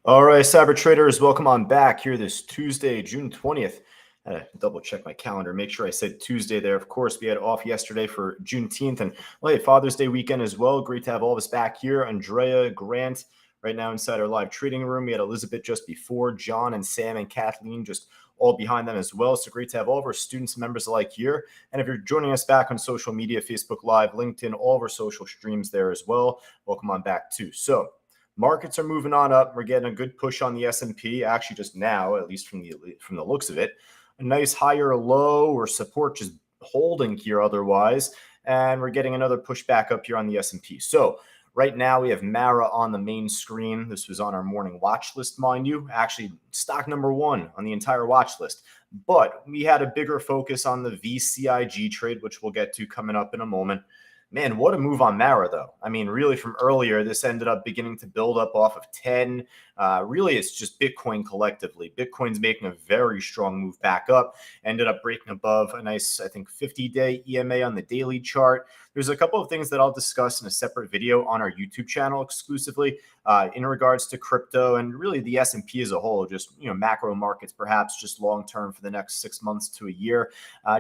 All right, cyber traders, welcome on back here this Tuesday, June 20th. I had to double check my calendar, make sure I said Tuesday there. Of course, we had off yesterday for Juneteenth and well, hey, Father's Day weekend as well. Great to have all of us back here. Andrea, Grant, right now inside our live trading room. We had Elizabeth just before, John and Sam and Kathleen just all behind them as well. So great to have all of our students and members alike here. And if you're joining us back on social media, Facebook Live, LinkedIn, all of our social streams there as well, welcome on back too. So markets are moving on up. We're getting a good push on the S&P. Actually, just now, at least from the looks of it, a nice higher low or support just holding here otherwise, and we're getting another push back up here on the S&P. So right now we have Mara on the main screen. This was on our morning watch list, mind you. Actually, stock number one on the entire watch list. But we had a bigger focus on the VCIG trade, which we'll get to coming up in a moment. Man, what a move on Mara, though. I mean, really, from earlier, this ended up beginning to build up off of 10. Really, it's just Bitcoin collectively. Bitcoin's making a very strong move back up. Ended up breaking above a nice, I think, 50-day EMA on the daily chart. There's a couple of things that I'll discuss in a separate video on our YouTube channel exclusively in regards to crypto and really the S&P as a whole, just, macro markets, perhaps just long-term for the next 6 months to a year.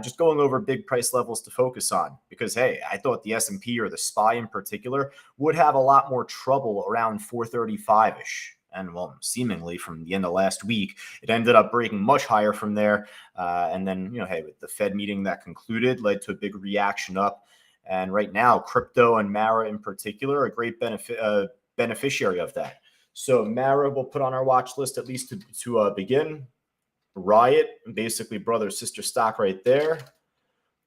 Just going over big price levels to focus on because, hey, I thought the S&P or the SPY in particular would have a lot more trouble around 435-ish. And well, seemingly from the end of last week, it ended up breaking much higher from there. And then, hey, with the Fed meeting that concluded, led to a big reaction up. And right now, crypto and Mara in particular, a great beneficiary of that. So Mara we'll put on our watch list at least to begin. Riot, basically brother sister stock right there.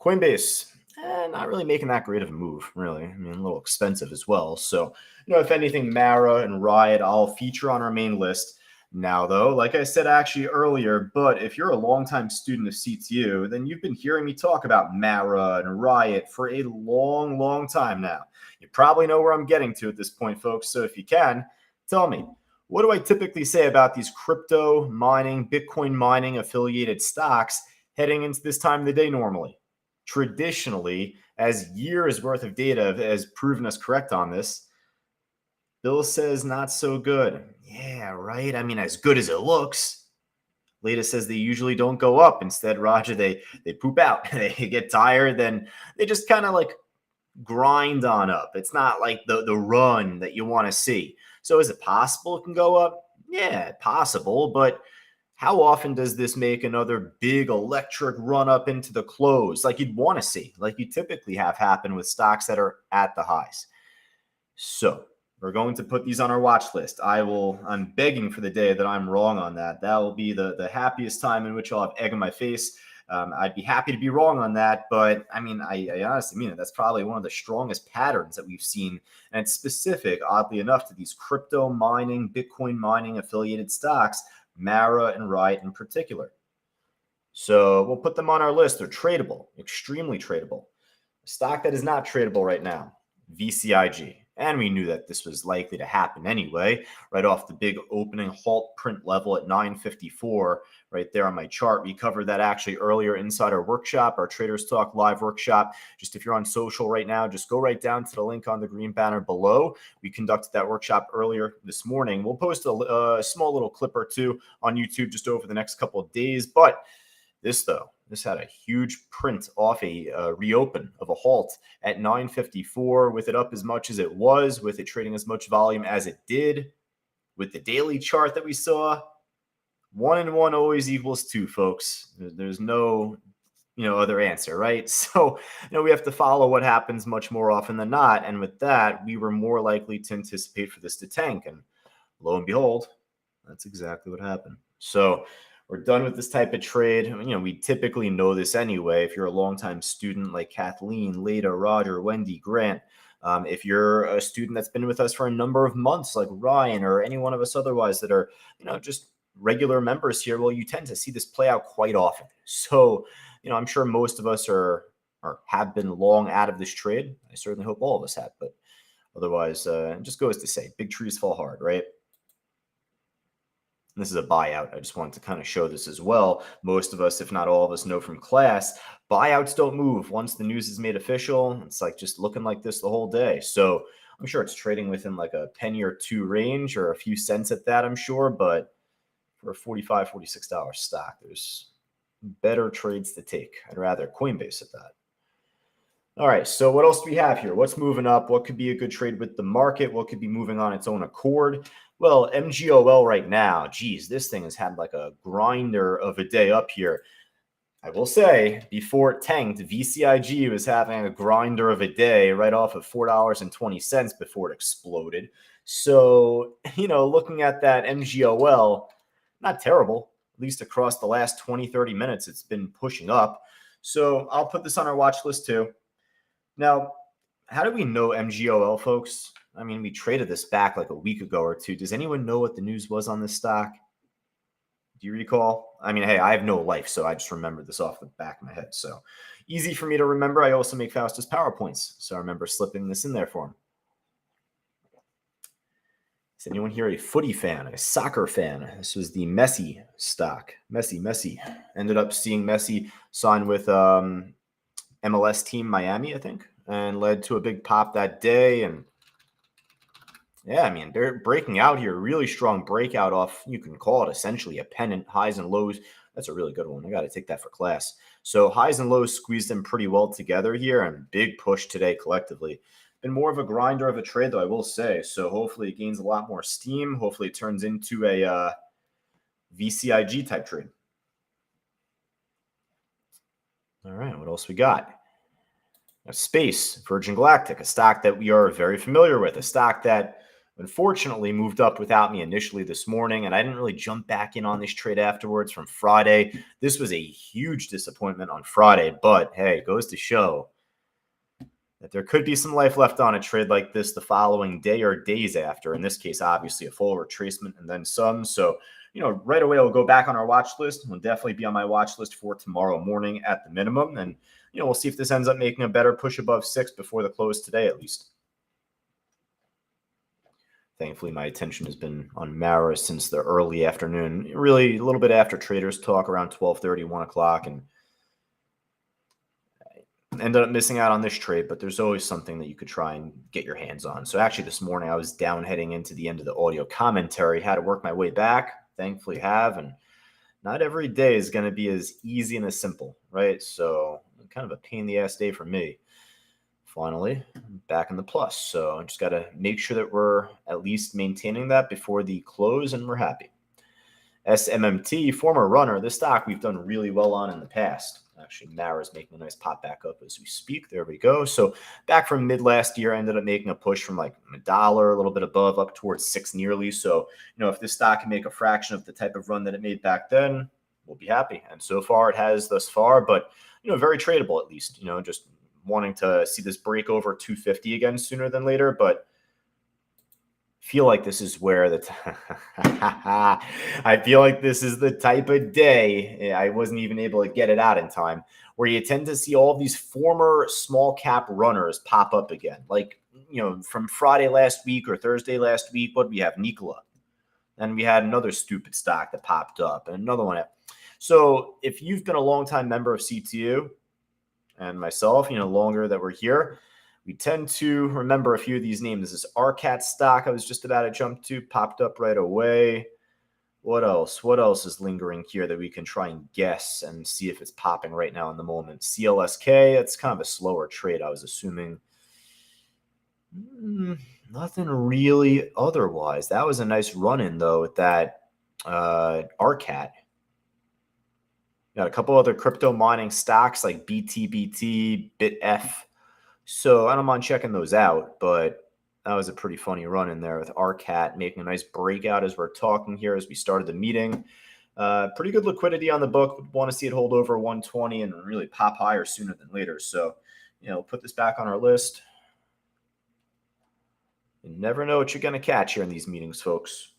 Coinbase, not really making that great of a move, really. I mean, a little expensive as well. So, if anything, Mara and Riot, I'll feature on our main list. Now, though, like I said actually earlier, but if you're a longtime student of CTU, then you've been hearing me talk about Mara and Riot for a long, long time now. You probably know where I'm getting to at this point, folks. So if you can, tell me, what do I typically say about these crypto mining, Bitcoin mining affiliated stocks heading into this time of the day normally? Traditionally, as years worth of data has proven us correct on this, Bill says not so good. Yeah, right. I mean, as good as it looks. Leda says they usually don't go up. Instead, Roger, they poop out. They get tired, then they just kind of like grind on up. It's not like the run that you want to see. So is it possible it can go up? Yeah, possible, but how often does this make another big electric run up into the close like you'd want to see, like you typically have happen with stocks that are at the highs? So we're going to put these on our watch list. I'm begging for the day that I'm wrong on that. That will be the happiest time in which I'll have egg in my face. I'd be happy to be wrong on that, but I mean, I honestly mean it. That's probably one of the strongest patterns that we've seen, and it's specific, oddly enough, to these crypto mining, Bitcoin mining affiliated stocks, Mara and Riot in particular. So we'll put them on our list. They're tradable, extremely tradable. A stock that is not tradable right now, VCIG. And we knew that this was likely to happen anyway, right off the big opening halt print level at 954, right there on my chart. We covered that actually earlier inside our workshop, our Traders Talk live workshop. Just if you're on social right now, just go right down to the link on the green banner below. We conducted that workshop earlier this morning. We'll post a small little clip or two on YouTube just over the next couple of days. But this had a huge print off a reopen of a halt at 954 with it up as much as it was, with it trading as much volume as it did. With the daily chart that we saw, 1 and 1 always equals 2, folks. There's no other answer, right? So we have to follow what happens much more often than not. And with that, we were more likely to anticipate for this to tank. And lo and behold, that's exactly what happened. So we're done with this type of trade. We typically know this anyway. If you're a longtime student like Kathleen, Leda, Roger, Wendy, Grant, if you're a student that's been with us for a number of months like Ryan or any one of us otherwise that are, just regular members here, well, you tend to see this play out quite often. So, I'm sure most of us are have been long out of this trade. I certainly hope all of us have, but otherwise, it just goes to say, big trees fall hard, right? This is a buyout. I just wanted to kind of show this as well. Most of us, if not all of us, know from class, buyouts don't move. Once the news is made official, it's like just looking like this the whole day. So I'm sure it's trading within like a penny or two range or a few cents at that, I'm sure. But for a $45, $46 stock, there's better trades to take. I'd rather Coinbase at that. All right, so what else do we have here? What's moving up? What could be a good trade with the market? What could be moving on its own accord? Well, MGOL right now, geez, this thing has had like a grinder of a day up here. I will say, before it tanked, VCIG was having a grinder of a day right off of $4.20 before it exploded. So, looking at that MGOL, not terrible. At least across the last 20, 30 minutes, it's been pushing up. So I'll put this on our watch list too. Now, how do we know MGOL, folks? I mean, we traded this back like a week ago or two. Does anyone know what the news was on this stock? Do you recall? I mean, hey, I have no life, so I just remember this off the back of my head. So easy for me to remember. I also make Faustus PowerPoints, so I remember slipping this in there for him. Is anyone here a footy fan, a soccer fan? This was the Messi stock. Messi. Ended up seeing Messi sign with MLS team Miami, I think, and led to a big pop that day. And yeah, I mean, they're breaking out here. Really strong breakout off, you can call it essentially a pennant, highs and lows. That's a really good one. I got to take that for class. So highs and lows squeezed them pretty well together here, and big push today collectively. Been more of a grinder of a trade, though, I will say. So hopefully it gains a lot more steam. Hopefully it turns into a VCIG type trade. All right, what else we got? Space, Virgin Galactic, a stock that we are very familiar with, a stock that unfortunately moved up without me initially this morning, and I didn't really jump back in on this trade afterwards from Friday. This was a huge disappointment on Friday, but hey, it goes to show that there could be some life left on a trade like this the following day or days after. In this case, obviously a full retracement and then some. So, right away I'll go back on our watch list. We'll definitely be on my watch list for tomorrow morning at the minimum. And, we'll see if this ends up making a better push above 6 before the close today at least. Thankfully, my attention has been on Mara since the early afternoon, really a little bit after traders talk around 12:30, 1 o'clock, and ended up missing out on this trade, but there's always something that you could try and get your hands on. So actually this morning I was down heading into the end of the audio commentary, had to work my way back, thankfully have, and not every day is going to be as easy and as simple, right? So kind of a pain in the ass day for me. Finally, back in the plus. So I just got to make sure that we're at least maintaining that before the close, and we're happy. SMMT, former runner, this stock we've done really well on in the past. Actually, Mara's making a nice pop back up as we speak. There we go. So back from mid last year, I ended up making a push from like $1, a little bit above, up towards 6 nearly. So, if this stock can make a fraction of the type of run that it made back then, we'll be happy. And so far it has thus far, but, very tradable at least, just wanting to see this break over 250 again sooner than later, but feel like this is where I feel like this is the type of day, I wasn't even able to get it out in time, where you tend to see all these former small cap runners pop up again. Like, from Friday last week or Thursday last week, what do we have? Nikola. And we had another stupid stock that popped up and another one. So if you've been a longtime member of CTU and myself, longer that we're here, we tend to remember a few of these names. This is RCAT stock I was just about to jump to, popped up right away. What else? What else is lingering here that we can try and guess and see if it's popping right now in the moment? CLSK, it's kind of a slower trade, I was assuming. Nothing really otherwise. That was a nice run-in, though, with that RCAT. Got a couple other crypto mining stocks like BTBT, BitF. So I don't mind checking those out, but that was a pretty funny run in there with RCAT making a nice breakout as we're talking here as we started the meeting. Pretty good liquidity on the book. Would want to see it hold over 120 and really pop higher sooner than later. So, put this back on our list. You never know what you're going to catch here in these meetings, folks.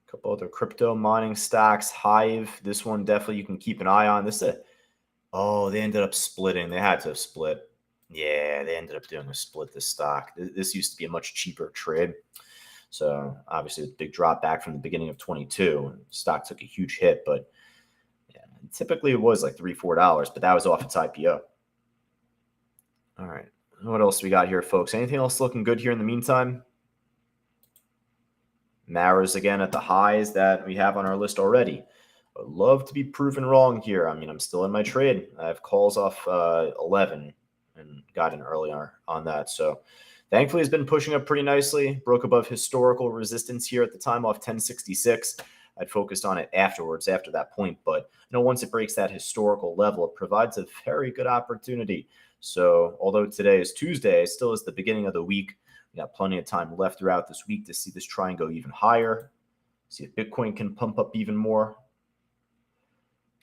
A couple other crypto mining stocks. Hive, this one definitely you can keep an eye on. This is they ended up splitting. They had to have split. Yeah, they ended up doing a split, this stock. This used to be a much cheaper trade. So obviously a big drop back from the beginning of 22. Stock took a huge hit, but yeah, typically it was like $3-4, but that was off its IPO. All right. What else we got here, folks? Anything else looking good here in the meantime? Mara's again at the highs that we have on our list already. I'd love to be proven wrong here. I mean, I'm still in my trade. I have calls off 11 and got in early on that. So thankfully, it's been pushing up pretty nicely. Broke above historical resistance here at the time off 1066. I'd focused on it afterwards, after that point. But once it breaks that historical level, it provides a very good opportunity. So although today is Tuesday, it still is the beginning of the week. We got plenty of time left throughout this week to see this try and go even higher. See if Bitcoin can pump up even more.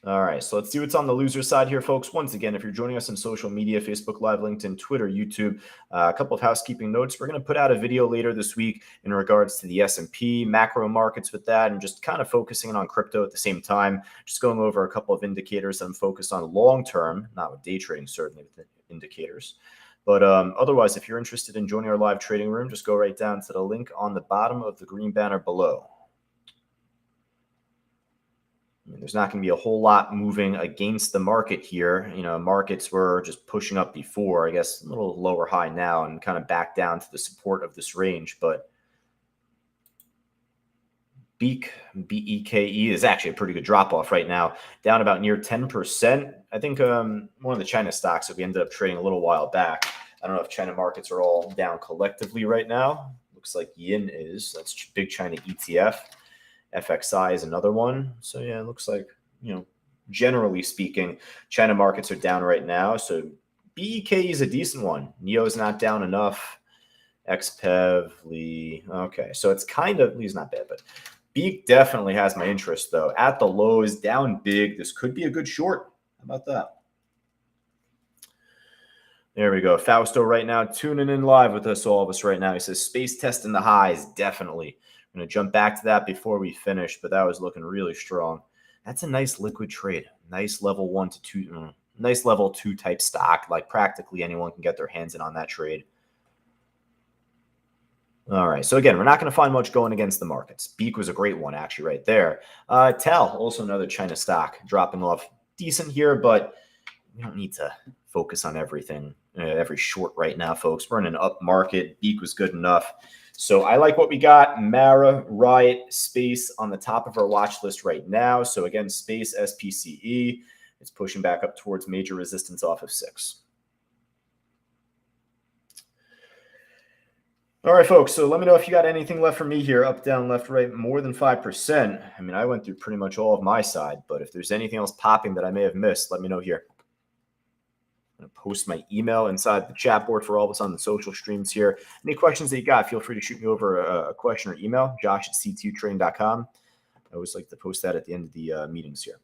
All right, so let's see what's on the loser side here, folks. Once again, if you're joining us on social media, Facebook Live, LinkedIn, Twitter, YouTube, a couple of housekeeping notes. We're going to put out a video later this week in regards to the S&P, macro markets with that, and just kind of focusing on crypto at the same time. Just going over a couple of indicators I'm focused on long-term, not with day trading, certainly with the indicators. But otherwise, if you're interested in joining our live trading room, just go right down to the link on the bottom of the green banner below. I mean, there's not going to be a whole lot moving against the market here. Markets were just pushing up before, I guess a little lower high now and kind of back down to the support of this range. But Beek, B-E-K-E, is actually a pretty good drop off right now, down about near 10%. I think one of the China stocks that we ended up trading a little while back. I don't know if China markets are all down collectively right now. Looks like Yin is. That's big China ETF. FXI is another one. So yeah, it looks like, generally speaking, China markets are down right now. So BEK is a decent one. NEO is not down enough. XPEV, Lee. Okay, so it's kind of, Lee's not bad, but Beek definitely has my interest though. At the lows, down big. This could be a good short. How about that? There we go. Fausto right now tuning in live with us, all of us right now. He says space testing the highs, definitely. I'm going to jump back to that before we finish, but that was looking really strong. That's a nice liquid trade. Nice level 1 to 2, nice level 2 type stock. Like practically anyone can get their hands in on that trade. All right. So again, we're not going to find much going against the markets. Beek was a great one, actually, right there. TEL, also another China stock, dropping off decent here, but we don't need to focus on everything, every short right now, folks. We're in an up market. Beek was good enough. So I like what we got. Mara, Riot, Space on the top of our watch list right now. So again, Space, SPCE, it's pushing back up towards major resistance off of 6. All right, folks. So let me know if you got anything left for me here, up, down, left, right, more than 5%. I mean, I went through pretty much all of my side, but if there's anything else popping that I may have missed, let me know here. I'm going to post my email inside the chat board for all of us on the social streams here. Any questions that you got, feel free to shoot me over a question or email, josh@ctutrain.com. I always like to post that at the end of the meetings here.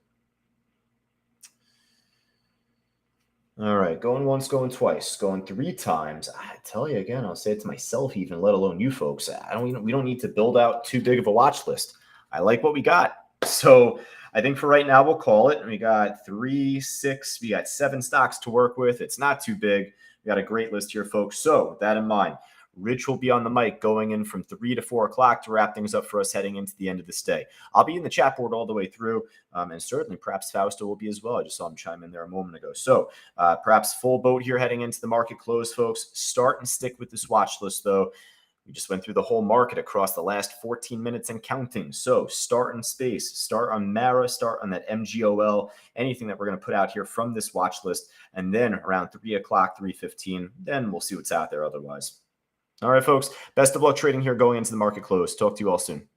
All right, going once, going twice, going 3 times. I tell you again, I'll say it to myself even, let alone you folks. We don't need to build out too big of a watch list. I like what we got. So I think for right now, we'll call it. We got 3, 6, we got 7 stocks to work with. It's not too big. We got a great list here, folks. So with that in mind, Rich will be on the mic going in from 3 to 4 o'clock to wrap things up for us heading into the end of this day. I'll be in the chat board all the way through, and certainly perhaps Fausto will be as well. I just saw him chime in there a moment ago. So perhaps full boat here heading into the market close, folks. Start and stick with this watch list, though. We just went through the whole market across the last 14 minutes and counting. So start in Space, start on Mara, start on that MGOL, anything that we're going to put out here from this watch list. And then around 3 o'clock, 3:15, then we'll see what's out there otherwise. All right, folks, best of luck trading here going into the market close. Talk to you all soon.